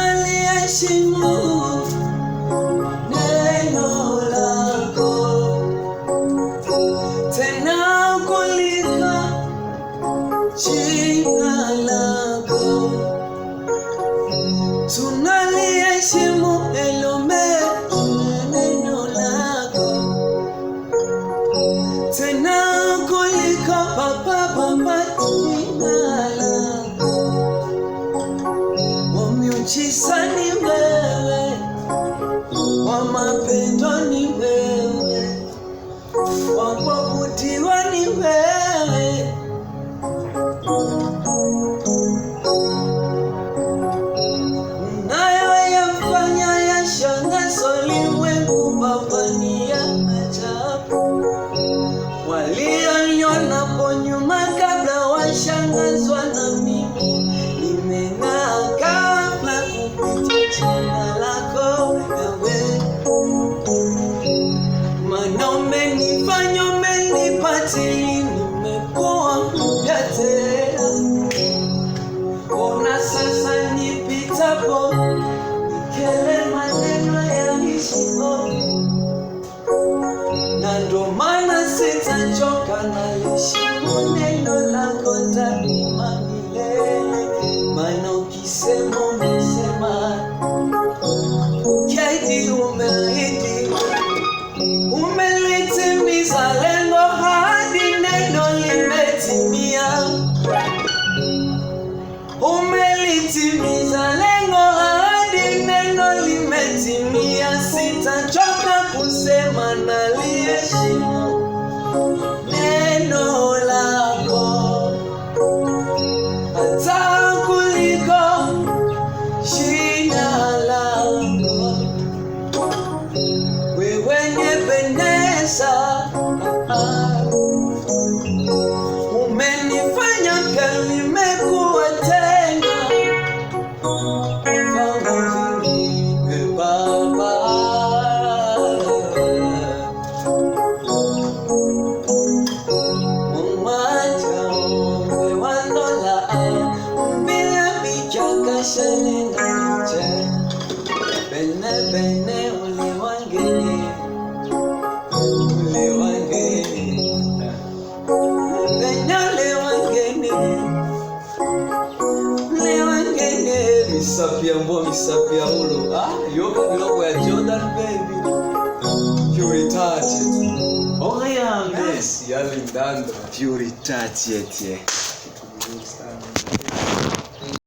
Tunaliheshimu neno lako tena kuliko jina lako. Tunaliheshimu neno lako tena kuliko baba jina lako. Wa miujiza ni wewe, wa mapendo ni wewe, wa kuabudiwa ni wewe. Unayoyafanya yashangaza ulimwengu, Baba, ni ya ajabu. Walionionapo nyuma kabla washangazwa na mimi. Nimeng'aa kabla kupitia jina lako Yawe. Maana umenifanya, umenipatili, nimekuwa mpya tena. Ona sasa nipitapo, nikele maneno ya heshima. Na ndo maana sitachoka, naliheshimu neno lako daima milele. Maana ukisema umesema, ukiahidi umeahidi, umelitimiza lengo hadi neno limetimia. Umelitimiza lengo hadi neno limetimia. Sitachoka kusema, naliheshimu neno lako hata kuliko jina lako. Wewe nyependeza, umenifanya kalimekuwa tena kama vingine Baba. Umaja umewanola bila bichaka shalenda nje. Bene bene ule wangeni, ule wangeni, bene ule wangeni, ule wangeni. Misapia mbo, misapia ulo. Yoga biloko ya Jordan baby. Pure touch it. Oh yeah, yes. Yali ndanda. Pure touch it, yeah.